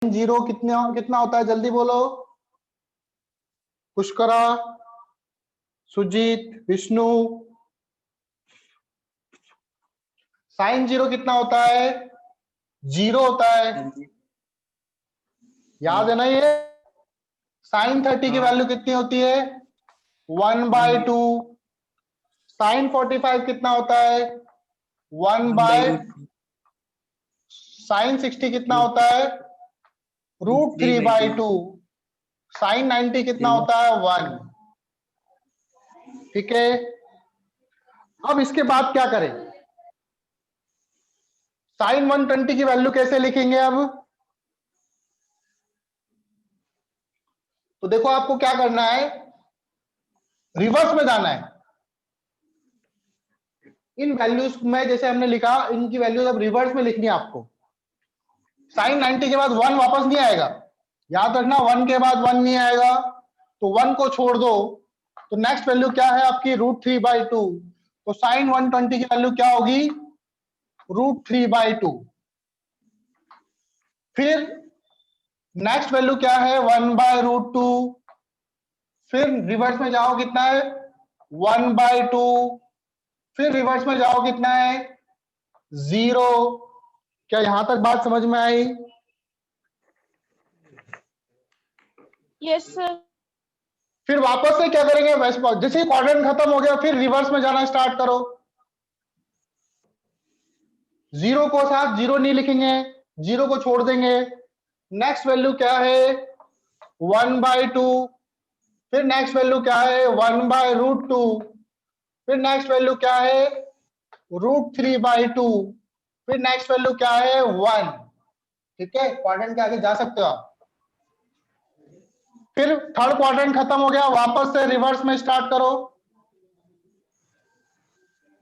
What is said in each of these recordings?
Zero कितना कितना होता है, जल्दी बोलो। पुष्करा, सुजीत, विष्णु। साइन जीरो कितना होता है? जीरो होता है, याद है ना ये। साइन 30 की वैल्यू कितनी होती है? 1/2। साइन 45 कितना होता है? 1/। साइन 60 कितना होता है? √3/2। साइन 90 कितना होता है? 1। ठीक है, अब इसके बाद क्या करें? साइन 120 की वैल्यू कैसे लिखेंगे अब? तो देखो आपको क्या करना है, रिवर्स में जाना है। इन वैल्यूज में जैसे हमने लिखा, इनकी वैल्यूज अब रिवर्स में लिखनी है आपको। साइन 90 के बाद 1 वापस नहीं आएगा, याद रखना। 1 के बाद 1 नहीं आएगा, तो 1 को छोड़ दो। तो नेक्स्ट वैल्यू क्या है आपकी? √3/2। तो साइन 120 की वैल्यू क्या होगी? √3/2। फिर नेक्स्ट वैल्यू क्या है? 1/√2। फिर रिवर्स में जाओ, कितना है? 1/2। फिर रिवर्स में जाओ, कितना है? 0। क्या यहां तक बात समझ में आई? Yes sir. फिर वापस से क्या करेंगे? वैसे जैसे ही क्वाड्रेंट खत्म हो गया, फिर रिवर्स में जाना स्टार्ट करो। 0 को साथ 0 नहीं लिखेंगे, 0 को छोड़ देंगे। नेक्स्ट वैल्यू क्या है? 1/2। फिर नेक्स्ट वैल्यू क्या है? 1/√2। फिर नेक्स्ट वैल्यू क्या है? √3/2। फिर नेक्स्ट वैल्यू क्या है? 1। ठीक है, क्वाड्रेंट के आगे जा सकते हो आप। फिर थर्ड क्वाड्रेंट खत्म हो गया, वापस से रिवर्स में स्टार्ट करो।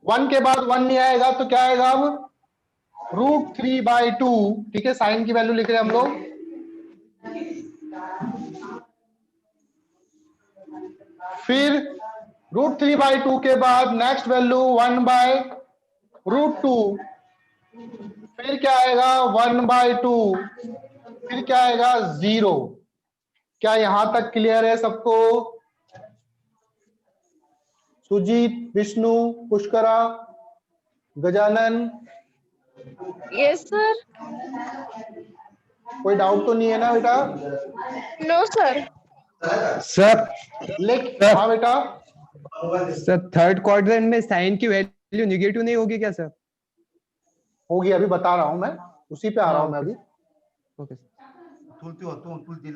1 के बाद 1 नहीं आएगा, तो क्या आएगा अब? √3/2। ठीक है, साइन की वैल्यू लिख रहे हैं हम लोग। फिर √3/2 के बाद नेक्स्ट वैल्यू 1/√2। फिर क्या आएगा? 1/2। फिर क्या आएगा? 0। क्या यहां तक क्लियर है सबको? Sujit, Vishnu, पुष्करा, Gajanan, yes sir. कोई डाउट तो नहीं है ना बेटा? No sir. सर हाँ बेटा। सर थर्ड क्वाड्रेंट में साइन की वैल्यू निगेटिव नहीं होगी क्या सर? होगी, अभी बता रहा हूं मैं, उसी पे आ रहा हूं मैं अभी। ओके।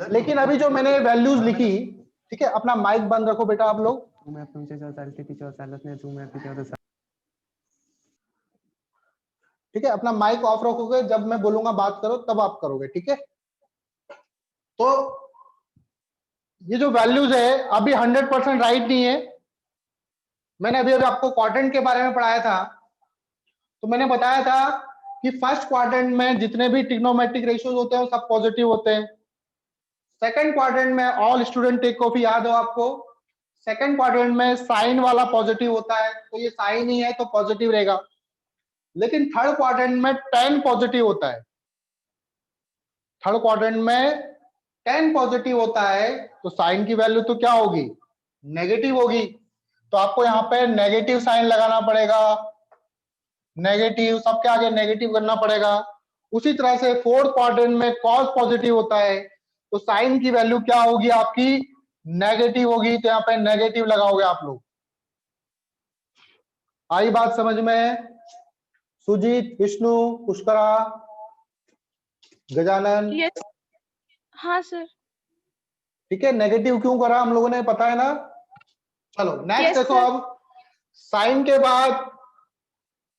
लेकिन अभी जो मैंने वैल्यूज लिखी, ठीक है, अपना माइक बंद रखो बेटा आप लोग। ठीक है, अपना माइक ऑफ रखोगे, जब मैं बोलूंगा बात करो तब आप करोगे, ठीक है। तो ये जो वैल्यूज है अभी 100% राइट नहीं है। मैंने अभी अभी आपको क्वाड्रेंट के बारे में पढ़ाया था, तो मैंने बताया था कि फर्स्ट क्वाड्रेंट में जितने भी ट्रिग्नोमेट्रिक रेशियोज होते हैं वो सब पॉजिटिव होते हैं। सेकंड क्वाड्रेंट में ऑल स्टूडेंट टेक कॉफी, याद हो आपको, सेकंड क्वाड्रेंट में साइन वाला पॉजिटिव होता है, तो ये साइन ही है तो पॉजिटिव रहेगा। लेकिन थर्ड क्वाड्रेंट में 10 पॉजिटिव होता है। थर्ड क्वाड्रेंट में 10 पॉजिटिव होता है, तो साइन की वैल्यू तो क्या होगी? नेगेटिव होगी। तो आपको यहाँ पे नेगेटिव साइन लगाना पड़ेगा, नेगेटिव, सबके आगे नेगेटिव करना पड़ेगा। उसी तरह से फोर्थ क्वाड्रेंट में कॉस पॉजिटिव होता है, तो साइन की वैल्यू क्या होगी आपकी? नेगेटिव होगी, तो यहाँ पे नेगेटिव लगाओगे आप लोग। आई बात समझ में? सुजीत, विष्णु, पुष्करा, गजानन। यस। हाँ सर। ठीक है, नेगेटिव क्यों करा हम लोगों ने, पता है ना? चलो नेक्स्ट यस देखो। सर। अब साइन के बाद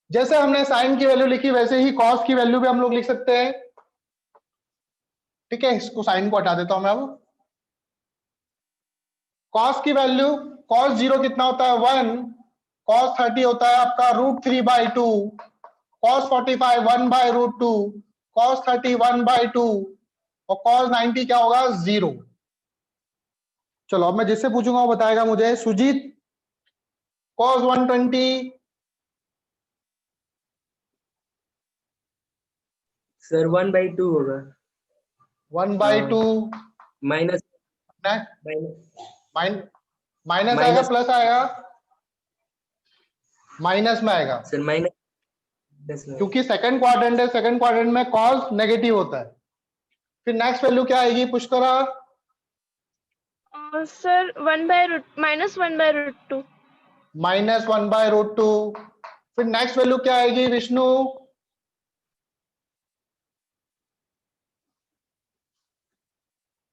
जैसे हमने साइन की वैल्यू लिखी, वैसे ही कॉस की वैल्यू भी हम लोग लिख सकते हैं। ठीक है, इसको साइन को हटा देता हूं मैं। अब कॉस की वैल्यू, कॉस 0 कितना होता है? 1। कॉस 30 होता है आपका √3/2। कॉस 45 1/√2। कॉस 30 1/2। और कॉस 90 क्या होगा? 0। चलो अब मैं जिससे पूछूंगा वो बताएगा मुझे। सुजीत, कॉस 120। सर 1/2 होगा। 1/2 माइनस माइनस आएगा माइनस प्लस आएगा? माइनस में आएगा सर माइनस क्योंकि सेकंड क्वाड्रेंट है, सेकंड क्वाड्रेंट में कॉस नेगेटिव होता है। फिर नेक्स्ट वैल्यू क्या आएगी पुष्करा? सर -1/√2। -1/√2। फिर नेक्स्ट वैल्यू क्या आएगी विष्णु?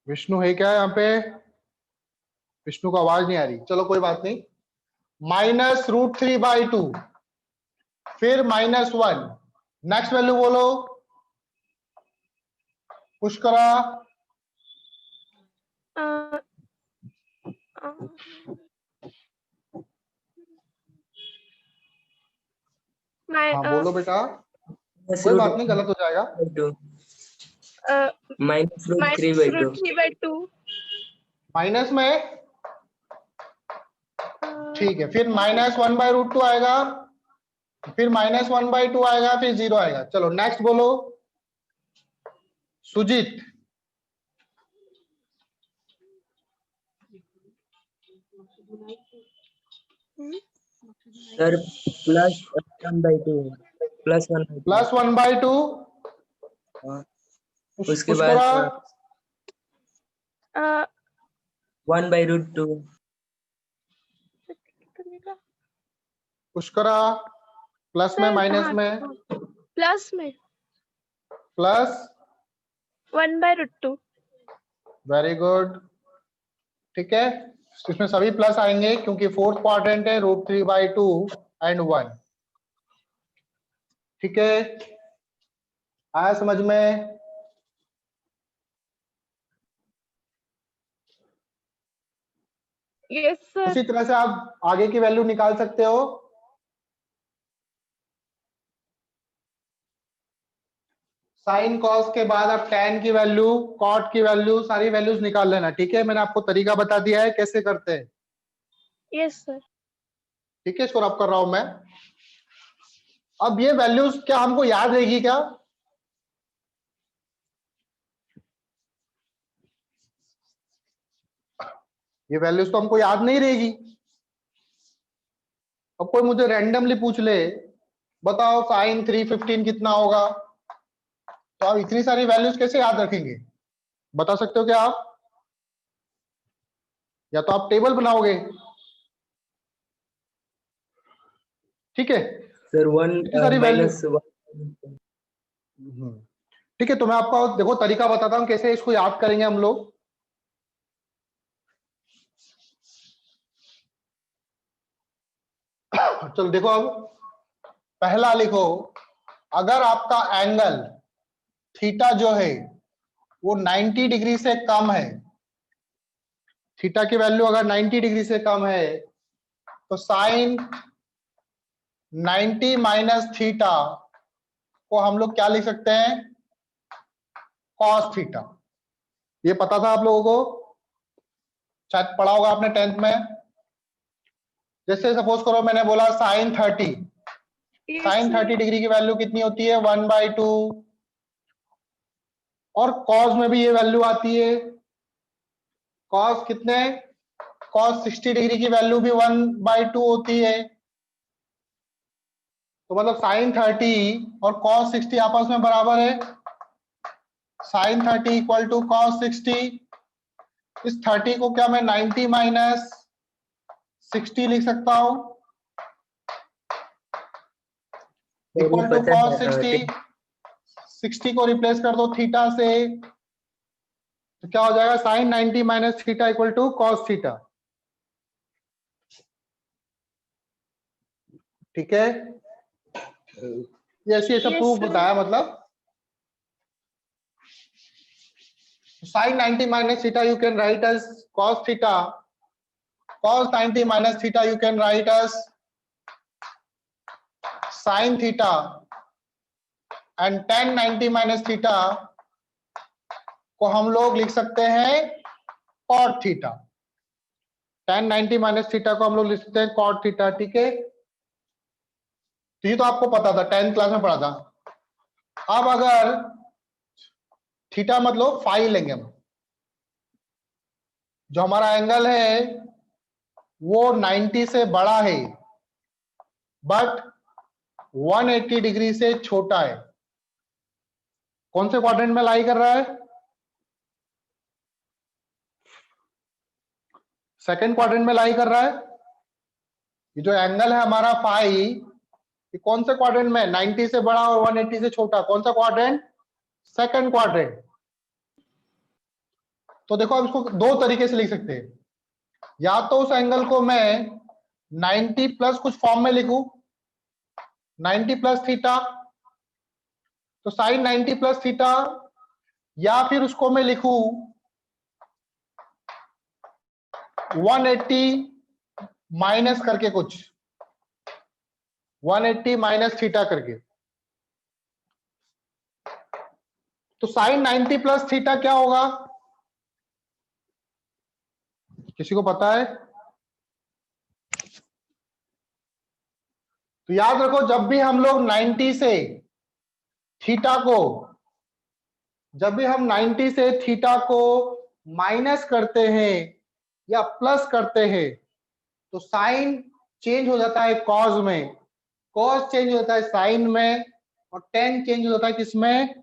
विष्णु है क्या यहाँ पे? विष्णु को आवाज नहीं आ रही, चलो कोई बात नहीं। -√3/2, फिर -1। नेक्स्ट वैल्यू बोलो पुष्करा। हाँ बोलो बेटा, कोई बात नहीं, गलत हो जाएगा। -√3/2 माइनस में, ठीक है। फिर -1/√2 आएगा, फिर -1/2 आएगा, फिर 0 आएगा। चलो नेक्स्ट बोलो सुजीत। सर +1/2 +1/2। उसके बाद अ, 1/√2 पुष्करा प्लस में माइनस में? प्लस में प्लस 1/√2। वेरी गुड, ठीक है। इसमें सभी प्लस आएंगे क्योंकि फोर्थ क्वाड्रेंट है, √3/2 एंड 1। ठीक है, आया समझ में? Yes sir. उसी तरह से आप आगे की वैल्यू निकाल सकते हो। साइन कॉस के बाद आप टैन की वैल्यू, कॉट की वैल्यू, सारी वैल्यूज निकाल लेना। ठीक है, मैंने आपको तरीका बता दिया है कैसे करते हैं। Yes sir. ठीक है, इसको रब कर रहा हूं मैं। अब ये वैल्यूज क्या हमको याद रहेगी क्या? ये वैल्यूज तो हमको याद नहीं रहेगी। अब कोई मुझे रैंडमली पूछ ले, बताओ साइन 315 कितना होगा, तो आप इतनी सारी वैल्यूज कैसे याद रखेंगे? बता सकते हो क्या आप? या तो आप टेबल बनाओगे। ठीक है, सर 1 इतनी सारी वैल्यू। -1 ठीक है, तो मैं आपको देखो तरीका बताता हूं कैसे इसको याद करेंगे हम लोग। चलो देखो, अब पहला लिखो, अगर आपका एंगल थीटा जो है वो 90 डिग्री से कम है, थीटा की वैल्यू अगर 90 डिग्री से कम है, तो साइन 90 माइनस थीटा को हम लोग क्या लिख सकते हैं? Cos theta. ये पता था आप लोगों को, शायद पढ़ा होगा आपने 10th में। जैसे सपोज करो मैंने बोला साइन 30, साइन 30 डिग्री की वैल्यू कितनी होती है? 1/2। और कॉस में भी ये वैल्यू आती है। कॉस कितने? कॉस 60 डिग्री की वैल्यू भी 1/2 होती है। तो मतलब साइन 30 और कॉस 60 आपस में बराबर है। Sine 30 equal to cos 60। इस 30 को क्या मैं 90 माइनस 60 लिख सकता हूं? Equal to cos 60। 60 को रिप्लेस कर दो थीटा से, तो क्या हो जाएगा? Sine 90 minus theta equal to cos theta. ठीक है, ये ऐसा प्रूफ बताया। मतलब sine 90 minus theta you can write as cos theta, cos 90 minus theta you can write as sin theta, and tan 90 minus theta को हम लोग लिख सकते हैं cot theta। tan 90 minus theta को हम लोग लिख सकते हैं cot theta। ठीक है, तो ये तो आपको पता था, 10th क्लास में पढ़ा था। अब अगर थीटा मतलब फाई लेंगे हम। जो हमारा एंगल है वो 90 से बड़ा है बट 180 डिग्री से छोटा है। कौन से क्वाड्रेंट में लाई कर रहा है? सेकंड क्वाड्रेंट में लाई कर रहा है। ये जो एंगल है हमारा फाई, ये कौन से क्वाड्रेंट में? 90 से बड़ा और 180 से छोटा। कौन सा क्वाड्रेंट? Second quadrant. तो देखो अब इसको दो तरीके से लिख सकते हैं। या तो उस एंगल को मैं 90 प्लस कुछ फॉर्म में लिखूं, 90 प्लस थीटा, तो साइन 90 प्लस थीटा, या फिर उसको मैं लिखूं 180 माइनस करके कुछ, 180 माइनस थीटा करके। तो साइन 90 प्लस थीटा क्या होगा? किसी को पता है? तो याद रखो, जब भी हम लोग 90 से थीटा को, जब भी हम 90 से थीटा को माइनस करते हैं या प्लस करते हैं तो साइन चेंज हो जाता है कॉस में, कॉस चेंज हो जाता है साइन में, और टेन चेंज हो जाता है किसमें?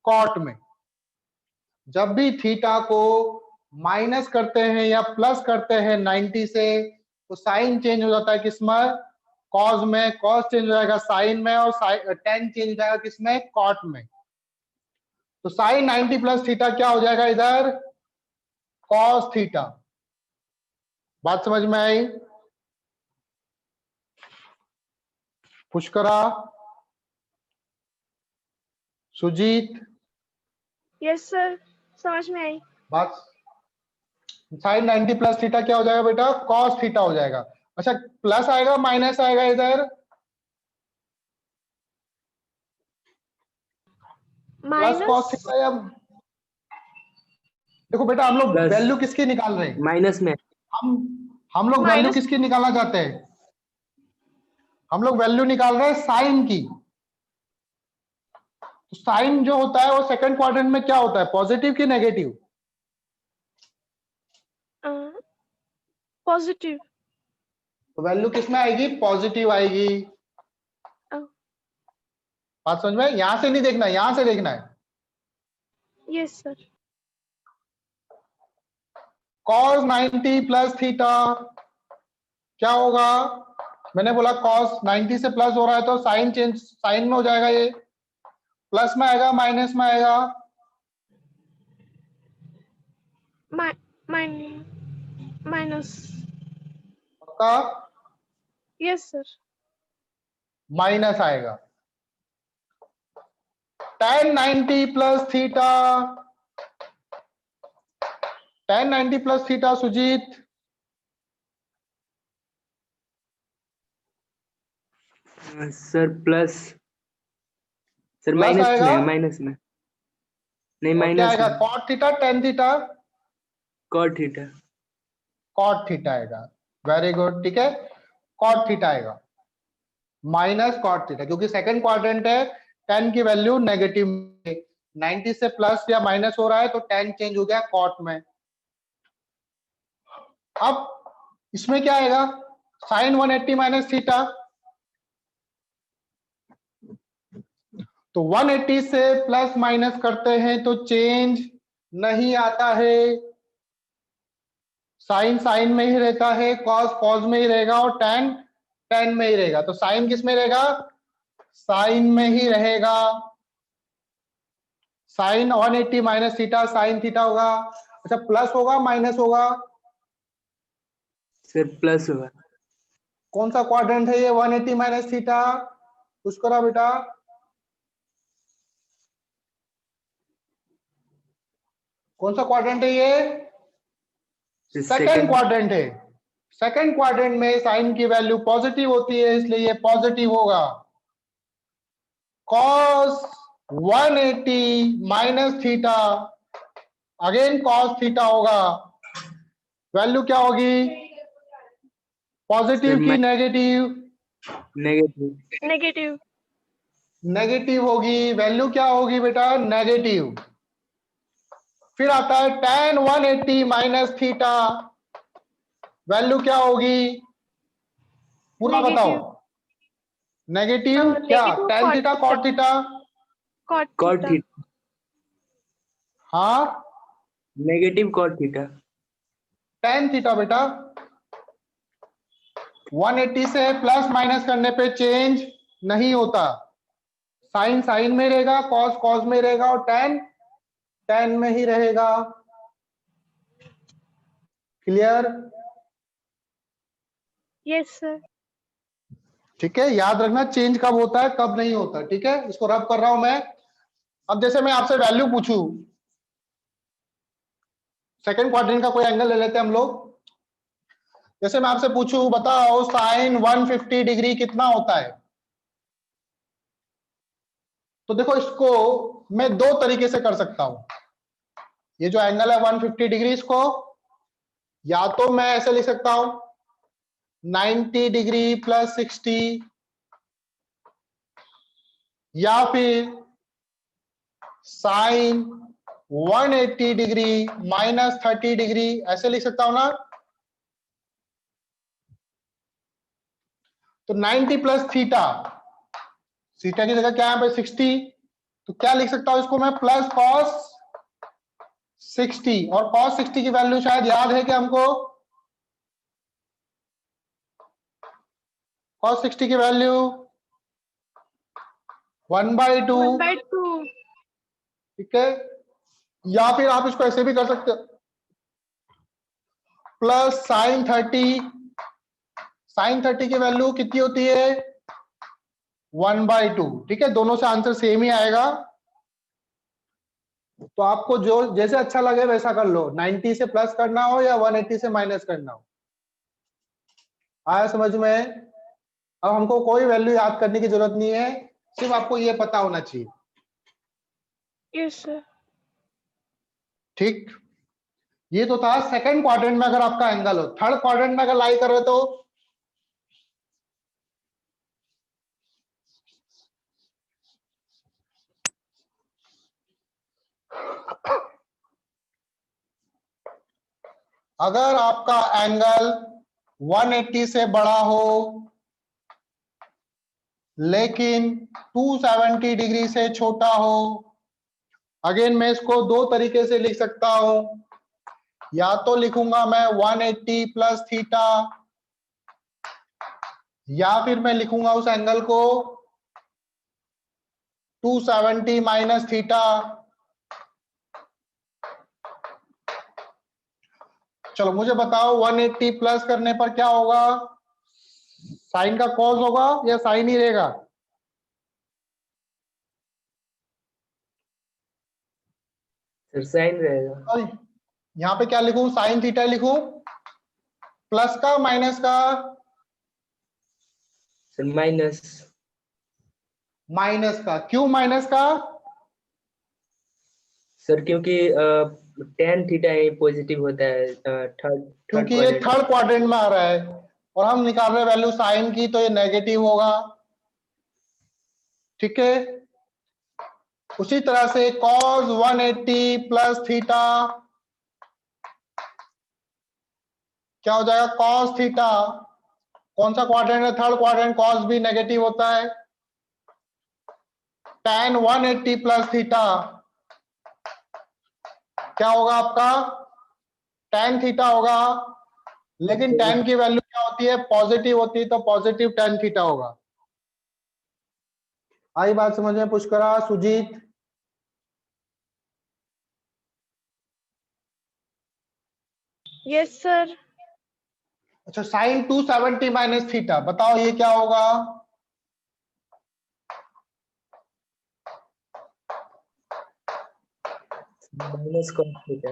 कॉट में। जब भी थीटा को माइनस करते हैं या प्लस करते हैं 90 से तो साइन चेंज हो जाता है किसमें? कॉस में। कॉस चेंज हो जाएगा साइन में और टेन चेंज हो जाएगा किसमें? कॉट में। तो साइन 90 प्लस थीटा क्या हो जाएगा इधर? Cos theta. बात समझ में आई? पुष्करा, सुजीत, यस सर, समझ में आई। बात। साइन 90 प्लस थीटा क्या हो जाएगा बेटा? कॉस थीटा हो जाएगा। अच्छा, प्लस आएगा माइनस आएगा इधर? प्लस कॉस माइनस थीटा या, देखो बेटा हम लोग Plus. वैल्यू किसकी निकाल रहे हैं? माइनस में हम लोग वैल्यू माइनस किसकी निकालना चाहते हैं? हम लोग वैल्यू निकाल रहे हैं साइन की। तो साइन जो होता है वो सेकंड क्वाड्रेंट में क्या होता है? पॉजिटिव की नेगेटिव? पॉजिटिव। तो वैल्यू किसमें आएगी? पॉजिटिव आएगी। बात समझ में? यहां से नहीं देखना, यहां से देखना है। Yes sir. cos 90 plus theta क्या होगा? मैंने बोला cos 90 से प्लस हो रहा है तो साइन चेंज, साइन में हो जाएगा, ये प्लस में आएगा माइनस में आएगा? माइनस। पक्का? Yes sir. माइनस आएगा। tan 90 plus theta, tan 90 plus theta Sujit? Sir plus, sir plus minus आएगा? में, माइनस में नहीं, और क्या माइनस आएगा? में cot theta, tan theta? Cot theta. cot theta आएगा। वेरी गुड, ठीक है, cot थीटा आएगा माइनस cot थीटा, क्योंकि सेकंड क्वाड्रेंट है, tan की वैल्यू नेगेटिव, 90 से प्लस या माइनस हो रहा है तो tan चेंज हो गया cot में। अब इसमें क्या आएगा? साइन 180 माइनस थीटा, तो 180 से प्लस माइनस करते हैं तो चेंज नहीं आता है, साइन साइन में ही रहता है, कॉस कॉस में ही रहेगा और tan tan में ही रहेगा। तो साइन किस में रहेगा? साइन में ही रहेगा। Sine 180 minus theta sine theta होगा। अच्छा, प्लस होगा माइनस होगा? सर प्लस होगा। कौन सा क्वाड्रेंट है ये 180 माइनस थीटा? कुछ करा बेटा? कौन सा क्वाड्रेंट है ये? सेकंड क्वाड्रेंट है। सेकंड क्वाड्रेंट में साइन की वैल्यू पॉजिटिव होती है, इसलिए ये पॉजिटिव होगा। cos 180 minus theta, again cos theta होगा। वैल्यू क्या होगी? पॉजिटिव की नेगेटिव? नेगेटिव। नेगेटिव। नेगेटिव होगी। वैल्यू क्या होगी बेटा? नेगेटिव। फिर आता है tan 180 माइनस थीटा, वैल्यू क्या होगी पूरा बताओ। नेगेटिव क्या, negative tan theta cot theta, cot cot theta. Theta, हाँ negative cot theta. tan theta बेटा। 180 से प्लस माइनस करने पे चेंज नहीं होता, साइन साइन में रहेगा, कॉस कॉस में रहेगा, और tan tan में ही रहेगा। क्लियर? Yes sir. ठीक है, याद रखना चेंज कब होता है कब नहीं होता। ठीक है, इसको रब कर रहा हूं मैं। अब जैसे मैं आपसे वैल्यू पूछूं, सेकंड क्वाड्रेंट का कोई एंगल ले लेते हैं हम लोग। जैसे मैं आपसे पूछूं बताओ साइन 150 डिग्री कितना होता है, तो देखो इसको मैं दो तरीके से कर सकता हूं। ये जो एंगल है 150 डिग्री, इसको या तो मैं ऐसे लिख सकता हूं 90 डिग्री प्लस 60, या फिर साइन 180 डिग्री माइनस 30 डिग्री, ऐसे लिख सकता हूं ना। तो 90 प्लस थीटा, थीटा की जगह क्या है पे 60, तो क्या लिख सकता हूं इसको मैं प्लस कॉस 60, और कॉस 60 की वैल्यू शायद याद है कि हमको, कॉस 60 की वैल्यू 1/2। 1/2। ठीक है, या फिर आप इसको ऐसे भी कर सकते हो प्लस साइन 30, साइन 30 की वैल्यू कितनी होती है 1/2। ठीक है, दोनों से आंसर सेम ही आएगा, तो आपको जो जैसे अच्छा लगे वैसा कर लो, 90 से प्लस करना हो या 180 से माइनस करना हो। आया समझ में? अब हमको कोई वैल्यू याद करने की जरूरत नहीं है, सिर्फ आपको ये पता होना चाहिए। Yes sir. ठीक, ये तो था सेकंड क्वाड्रेंट में अगर आपका एंगल हो। थर्ड क्वाड्रेंट में अगर लाई कर रहे तो अगर आपका एंगल 180 से बड़ा हो लेकिन 270 डिग्री से छोटा हो, अगेन मैं इसको दो तरीके से लिख सकता हूं, या तो लिखूंगा मैं 180 प्लस थीटा, या फिर मैं लिखूंगा उस एंगल को 270 माइनस थीटा। चलो मुझे बताओ 180 प्लस करने पर क्या होगा, साइन का कॉस होगा या साइन ही रहेगा? सर साइन रहेगा। और यहां पे क्या लिखूं, साइन थीटा लिखूं, प्लस का माइनस का? Sir minus. माइनस का, क्यों माइनस का? सर क्योंकि टेन थीटा ही पॉजिटिव होता है थर्ड थर्ड क्योंकि ये क्वाड्रेंट। थर्ड क्वाड्रेंट में आ रहा है और हम निकाल रहे हैं वैल्यू साइन की, तो ये नेगेटिव होगा। ठीक है, उसी तरह से cos 180 प्लस थीटा क्या हो जाएगा, cos थीटा। कौन सा क्वाड्रेंट है, थर्ड क्वाड्रेंट, cos भी नेगेटिव होता है। tan 180 प्लस थीटा क्या होगा आपका, tan थीटा होगा, लेकिन tan की वैल्यू क्या होती है, पॉजिटिव होती है, तो पॉजिटिव tan थीटा होगा। आई बात समझ में पुष्करा, सुजीत? Yes sir. अच्छा, साइन 270 माइनस थीटा, बताओ ये क्या होगा? Minus cos theta.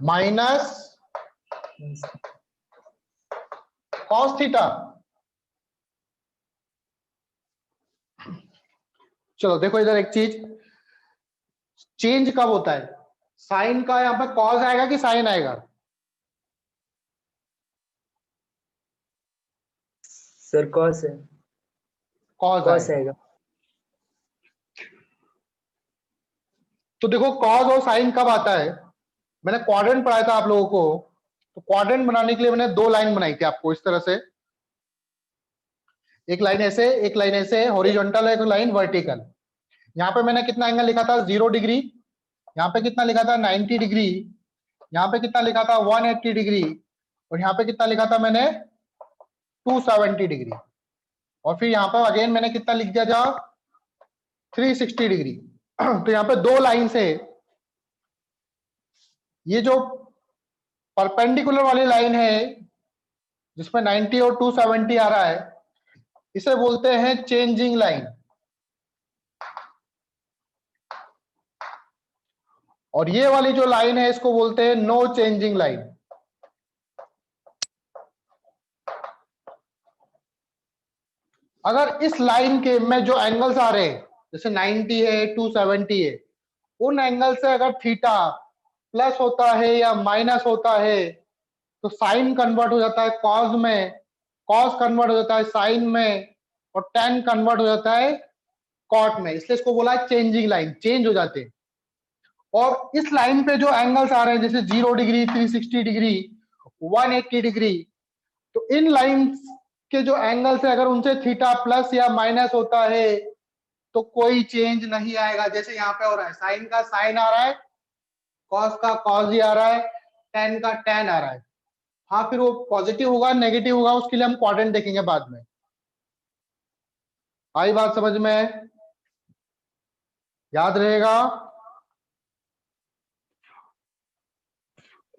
Minus cos theta. चलो देखो इधर एक चीज, चेंज कब होता है, साइन का यहां पर cos आएगा कि साइन आएगा? सर कॉस है, cos कॉस आएगा। आएगा। तो देखो कॉस और साइन कब आता है, मैंने क्वाड्रेंट पढ़ाया था आप लोगों को, तो क्वाड्रेंट बनाने के लिए मैंने दो लाइन बनाई थी आपको इस तरह से, एक लाइन ऐसे, एक लाइन ऐसे हॉरिजॉन्टल, एक लाइन वर्टिकल। यहाँ पे मैंने कितना एंगल लिखा था 0 डिग्री, यहाँ पे कितना लिखा था 90 डिग्री, यहाँ पे कितना लिखा था 180 डिग्री, और यहाँ पे कितना लिखा था मैंने 270 डिग्री, और फिर यहाँ पर अगेन मैंने कितना लिख दिया था 360 डिग्री। तो यहाँ पे दो लाइन से, ये जो परपेंडिकुलर वाली लाइन है जिसमें 90 और 270 आ रहा है, इसे बोलते हैं चेंजिंग लाइन। और ये वाली जो लाइन है इसको बोलते हैं नो चेंजिंग लाइन। अगर इस लाइन के में जो एंगल्स आ रहे हैं जैसे 90 है 270 है, उन एंगल से अगर थीटा प्लस होता है या माइनस होता है तो साइन कन्वर्ट हो जाता है कॉस में, कॉस कन्वर्ट हो जाता है साइन में, और टेन कन्वर्ट हो जाता है कॉट में, इसलिए इसको बोला है चेंजिंग लाइन, चेंज हो जाते हैं। और इस लाइन पे जो एंगल्स आ रहे हैं जैसे 0 डिग्री 360 डिग्री 180 डिग्री, तो इन लाइंस के जो एंगल्स है अगर उनसे थीटा प्लस या माइनस होता है तो कोई चेंज नहीं आएगा। जैसे यहाँ पे हो रहा है, साइन का साइन आ रहा है, कॉस का कॉस ही आ रहा है, टेन का टेन आ रहा है। हाँ फिर वो पॉजिटिव होगा नेगेटिव होगा उसके लिए हम क्वाड्रेंट देखेंगे बाद में। आई बात समझ में, याद रहेगा?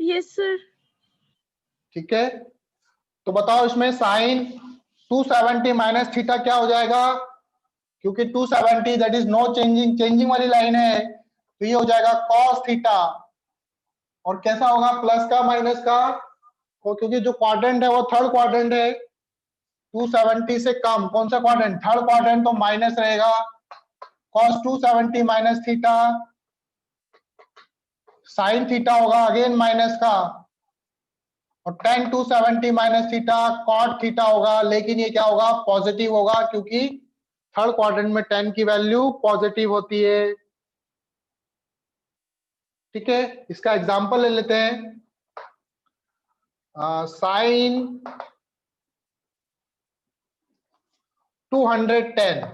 Yes, sir. ठीक है, तो बताओ इसमें साइन 270 माइनस थीटा क्या हो जाएगा, क्योंकि 270 that is no changing, changing वाली लाइन है, तो ये हो जाएगा कॉस थीटा। और कैसा होगा, प्लस का माइनस का, क्योंकि जो क्वाड्रेंट है वो थर्ड क्वाड्रेंट है, 270 से कम, कौन सा क्वाड्रेंट, थर्ड क्वाड्रेंट, तो माइनस रहेगा, cos 270 minus theta, sine theta होगा अगेन माइनस का, और tan 270 minus theta cot theta होगा, लेकिन ये क्या होगा, पॉजिटिव होगा, क्योंकि थर्ड क्वाड्रेंट में tan की वैल्यू पॉजिटिव होती है। ठीक है, इसका एग्जांपल ले लेते हैं। साइन 210,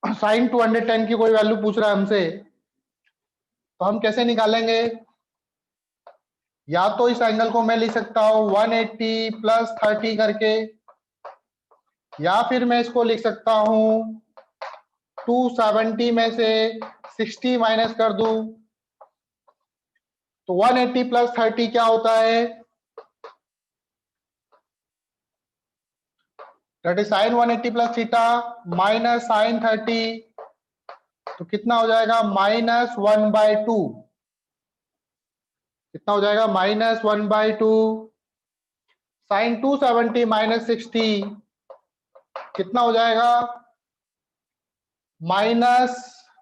साइन 210 की कोई वैल्यू पूछ रहा है हमसे, तो हम कैसे निकालेंगे, या तो इस एंगल को मैं लिख सकता हूं 180 प्लस 30 करके, या फिर मैं इसको लिख सकता हूं 270 में से 60 माइनस कर दूं, तो 180 प्लस 30 क्या होता है, that is sine 180 plus theta minus sine 30, तो कितना हो जाएगा -1/2, कितना हो जाएगा -1/2, साइन 270 माइनस 60 कितना हो जाएगा, माइनस,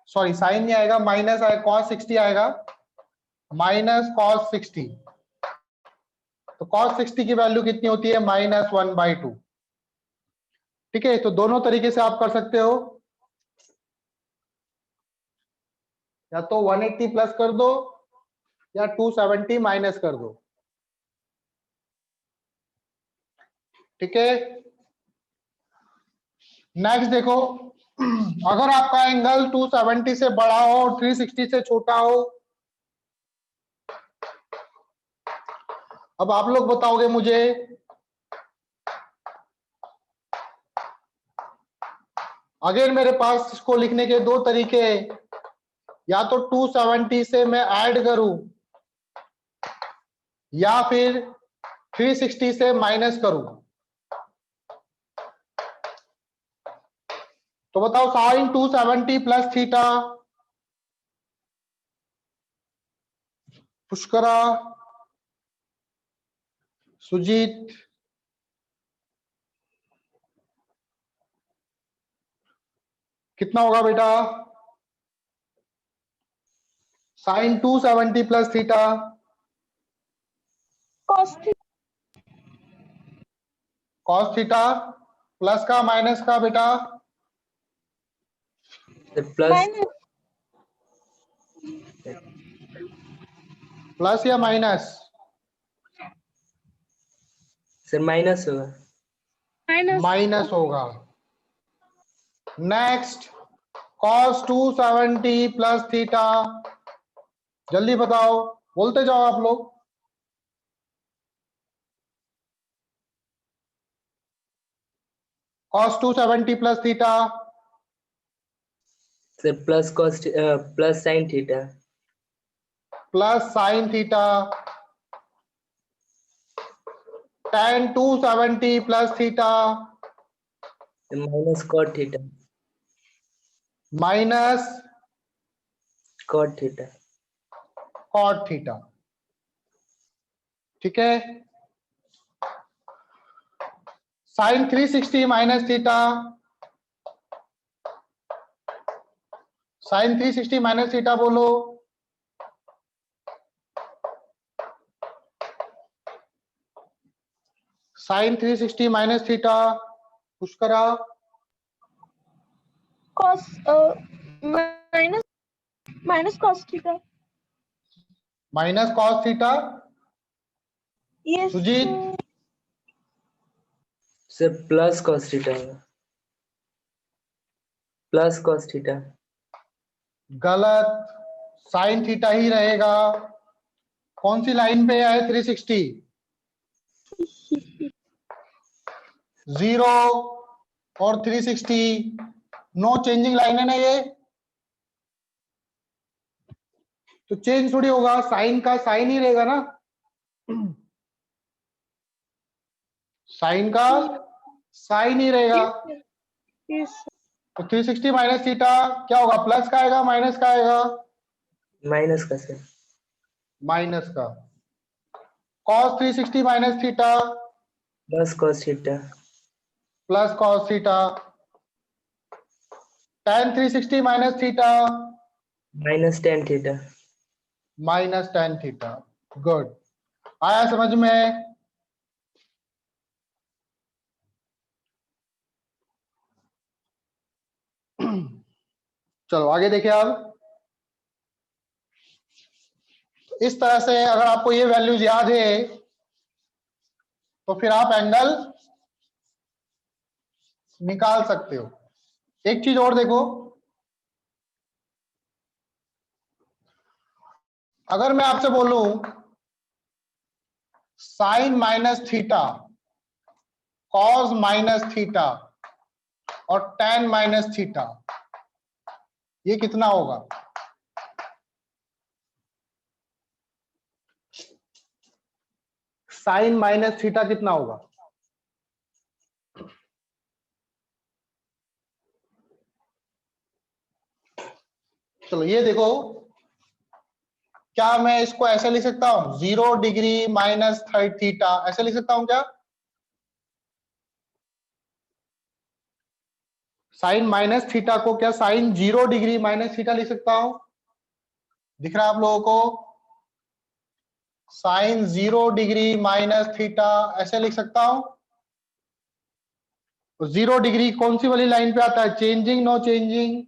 सॉरी साइन नहीं आएगा, माइनस आएगा, cos 60 आएगा, माइनस cos 60, तो cos 60 की वैल्यू कितनी होती है, -1/2। ठीक है, तो दोनों तरीके से आप कर सकते हो, या तो 180 प्लस कर दो या 270 माइनस कर दो। ठीक है, नेक्स्ट देखो, अगर आपका एंगल 270 से बड़ा हो और 360 से छोटा हो, अब आप लोग बताओगे मुझे, अगर मेरे पास इसको लिखने के दो तरीके, या तो 270 से मैं ऐड करूं या फिर 360 से माइनस करूं, तो बताओ sine 270 plus theta, Pushkara, Sujit, कितना होगा बेटा, sine 270 plus theta, Cos cos theta, plus का माइनस का बेटा, सर प्लस माइनस प्लस या माइनस? सर माइनस होगा। माइनस माइनस होगा। नेक्स्ट, cos 270 प्लस थीटा, जल्दी बताओ, बोलते जाओ आप लोग। cos 270 plus theta, sir plus sine theta. Plus sine theta, tan 270 plus theta, minus cot theta. Minus cot theta. cot theta. ठीक है। Sine 360 minus theta, sine 360 minus theta बोलो। Sine 360 minus theta, Pushkara. Cos minus minus cos theta. Minus cos theta, yes Sujeet. Sir plus cos theta होगा। Plus cos theta. गलत, sine theta ही रहेगा। कौन सी line पे है 360? 0 और 360, नो चेंजिंग लाइन है ना ये, तो चेंज थोड़ी होगा, साइन का साइन ही रहेगा ना, साइन का साइन ही रहेगा। यस तो 360 माइनस थीटा क्या होगा, प्लस का आएगा माइनस का आएगा? माइनस का सर। माइनस का। cos 360 minus theta, plus cos theta. Plus cos theta. tan 360 minus theta, minus tan theta. Minus tan theta. Good, आया समझ में? चलो आगे देखिए। अब इस तरह से अगर आपको ये वैल्यूज याद है तो फिर आप एंगल निकाल सकते हो। एक चीज और देखो, अगर मैं आपसे बोलूं sine minus theta, cos minus theta और tan माइनस थीटा, ये कितना होगा? साइन माइनस थीटा कितना होगा? चलो ये देखो, क्या मैं इसको ऐसे लिख सकता हूं, 0 डिग्री माइनस थीटा, ऐसे लिख सकता हूं क्या? साइन माइनस थीटा को क्या साइन 0 डिग्री माइनस थीटा लिख सकता हूं? दिख रहा है आप लोगों को? साइन 0 डिग्री माइनस थीटा ऐसे लिख सकता हूं। तो 0 डिग्री कौन सी वाली लाइन पे आता है, changing no changing?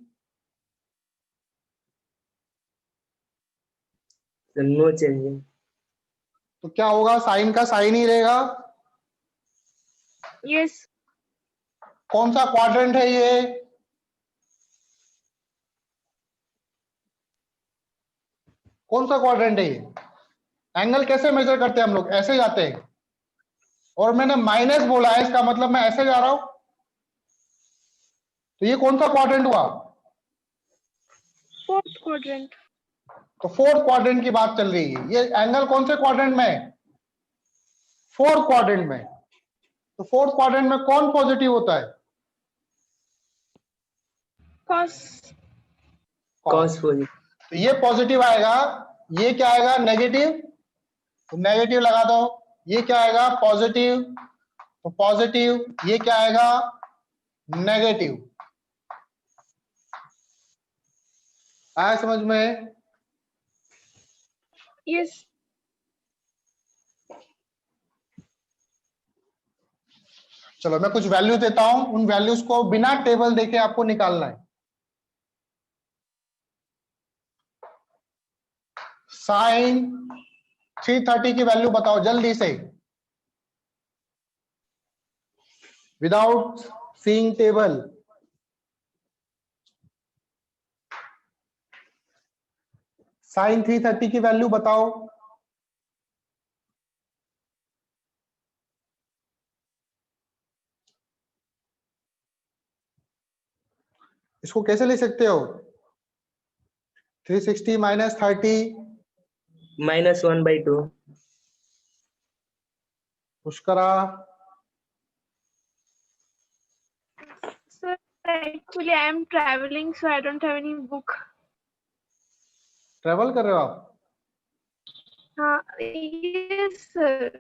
No changing. तो क्या होगा, साइन का साइन ही रहेगा। यस कौन सा क्वाड्रेंट है ये? कौन सा क्वाड्रेंट है ये? एंगल कैसे मेजर करते हैं हम लोग, ऐसे जाते हैं, और मैंने माइनस बोला है, इसका मतलब मैं ऐसे जा रहा हूं, तो ये कौन सा क्वाड्रेंट हुआ? Fourth quadrant. तो फोर्थ क्वाड्रेंट की बात चल रही है। ये एंगल कौन से क्वाड्रेंट में है? फोर्थ क्वाड्रेंट में। तो फोर्थ क्वाड्रेंट में कौन पॉजिटिव होता है? Cos cos positive. तो ये पॉजिटिव आएगा, ये क्या आएगा, नेगेटिव, तो नेगेटिव लगा दो। ये क्या आएगा, पॉजिटिव, तो पॉजिटिव, ये क्या आएगा, नेगेटिव। आया समझ में? यस चलो मैं कुछ वैल्यूज देता हूं, उन वैल्यूज को बिना टेबल देके आपको निकालना है। साइन 330 की वैल्यू बताओ जल्दी से, विदाउट सीइंग टेबल। साइन 330 की वैल्यू बताओ। इसको कैसे लिख सकते हो? 360 minus 30 -1/2. पुष्करा। Sir, actually I am traveling, so I don't have any book. Travel कर रहे हो आप? हाँ, yes sir.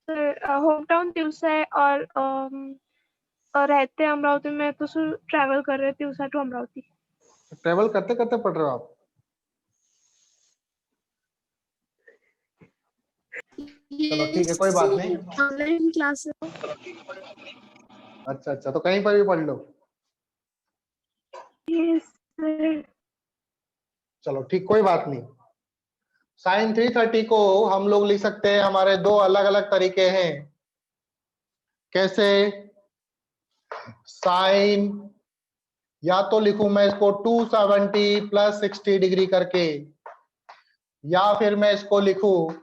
Sir, hometown Tiwasa है और रहते हैं अमरावती में, तो सर ट्रैवल कर रहे थे तिवसा टू अमरावती। ट्रेवल करते करते पढ़ रहे हो आप? चलो ठीक है, कोई बात नहीं। ऑनलाइन क्लास है। अच्छा अच्छा, तो कहीं पर भी पढ़ लो। Yes sir. चलो ठीक, कोई बात नहीं। साइन 330 को हम लोग लिख सकते हैं, हमारे दो अलग अलग तरीके हैं। कैसे? साइन, या तो लिखूं मैं इसको 270 प्लस 60 डिग्री करके, या फिर मैं इसको लिखूं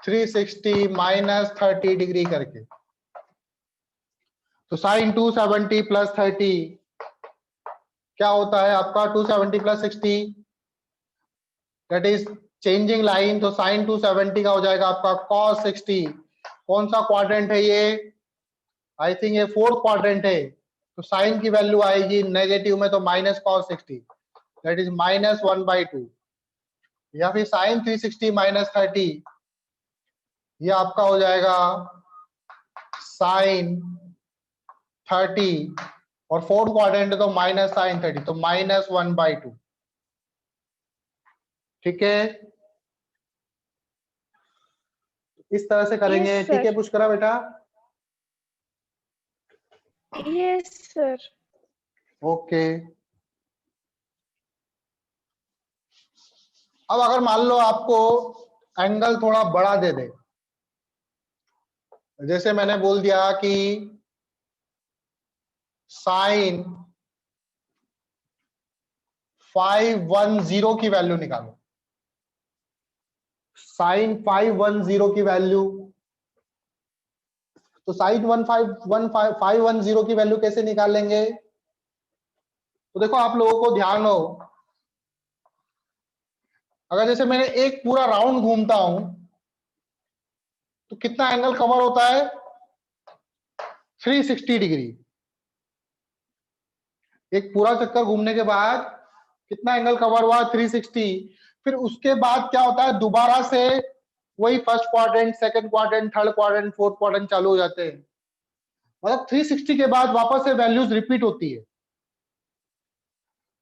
360 माइनस 30 डिग्री करके। तो साइन 270 प्लस 30 क्या होता है आपका? 270 plus 60, that is changing line. तो साइन 270 का हो जाएगा आपका cos 60। कौन सा क्वाड्रेंट है ये? आई थिंक ये फोर्थ क्वाड्रेंट है। तो साइन की वैल्यू आएगी नेगेटिव में, तो माइनस cos 60, दैट इज -1/2। या फिर साइन 360 माइनस 30, ये आपका हो जाएगा साइन 30, और फोर्थ क्वाड्रेंट है तो माइनस साइन 30, तो -1/2। ठीक है, इस तरह से करेंगे। Yes, ठीक है sir. पुष्करा बेटा? Yes sir. ओके। अब अगर मान लो आपको एंगल थोड़ा बड़ा दे दे, जैसे मैंने बोल दिया कि साइन 510 की वैल्यू निकालो। साइन 510 की वैल्यू, तो साइन 510 की वैल्यू कैसे निकालेंगे? तो देखो, आप लोगों को ध्यान हो, अगर जैसे मैंने एक पूरा राउंड घूमता हूं तो कितना एंगल कवर होता है? 360 डिग्री। एक पूरा चक्कर घूमने के बाद कितना एंगल कवर हुआ? 360। फिर उसके बाद क्या होता है? दोबारा से वही first quadrant, second quadrant, third quadrant, fourth quadrant चालू हो जाते हैं। मतलब 360 के बाद वापस से वैल्यूज रिपीट होती है।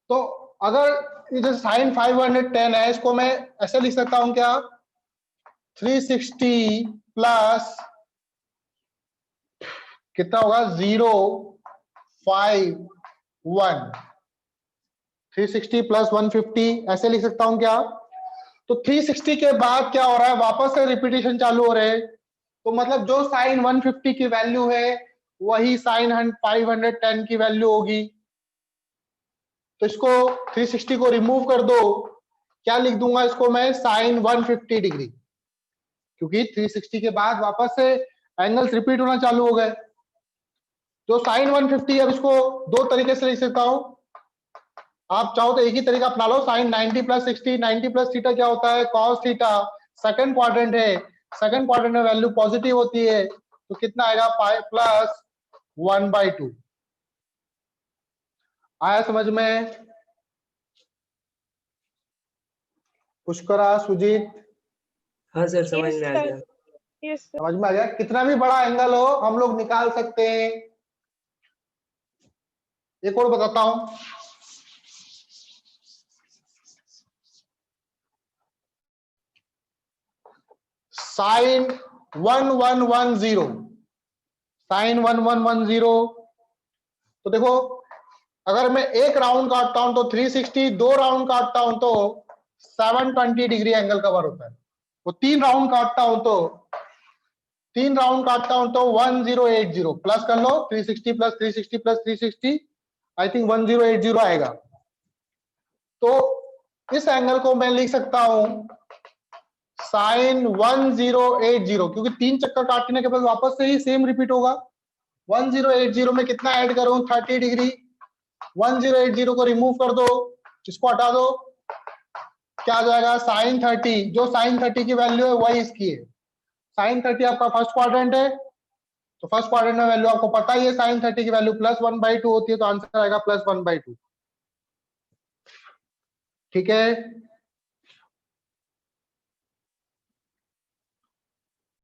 तो अगर ये जो साइन 510 है, इसको मैं ऐसे लिख सकता हूं क्या? 360 प्लस कितना होगा? 051, 360 प्लस 150, ऐसे लिख सकता हूं क्या? तो 360 के बाद क्या हो रहा है? वापस से रिपीटेशन चालू हो रहे हैं। तो मतलब जो साइन 150 की वैल्यू है वही साइन 510 की वैल्यू होगी। तो इसको 360 को रिमूव कर दो, क्या लिख दूंगा इसको मैं? साइन 150 डिग्री, क्योंकि 360 के बाद वापस से एंगल्स रिपीट होना चालू हो गए। जो साइन 150, अब इसको दो तरीके से लिख सकता हूं। आप चाहो तो एक ही तरीका अपना लो, साइन 90 प्लस 60। 90 प्लस थीटा क्या होता है? Cos theta. सेकंड क्वाड्रेंट है, सेकंड क्वाड्रेंट में वैल्यू पॉजिटिव होती है, तो कितना आएगा? 5 प्लस 1/2। आया समझ में? पुष्करा, सुजीत, हाँ सर, समझ Yes में आ sir. गया। Yes sir. समझ में आ गया? कितना भी बड़ा एंगल हो हम लोग निकाल सकते हैं। एक और बताता हूं, साइन 1110, साइन 1110। तो देखो, अगर मैं एक राउंड काटता हूं तो 360, दो राउंड काटता हूं तो 720 डिग्री एंगल कवर होता है। वो 3 राउंड काटता हूं तो 1080 प्लस कर लो, 360 प्लस 360 प्लस 360, आई थिंक 1080 आएगा। तो इस एंगल को मैं लिख सकता हूं साइन 1080, क्योंकि 3 चक्कर काटने के बाद वापस से ही सेम रिपीट होगा। 1080 में कितना ऐड करूं, 30 डिग्री। 1080 को रिमूव कर दो, इसको हटा दो, क्या आ जाएगा साइन 30। जो साइन 30 की वैल्यू है वही इसकी है। साइन 30 आपका फर्स्ट क्वाड्रेंट है, तो फर्स्ट क्वाड्रेंट में वैल्यू आपको पता ही है, साइन 30 की वैल्यू +1/2 होती है, तो आंसर आएगा +1/2। ठीक है।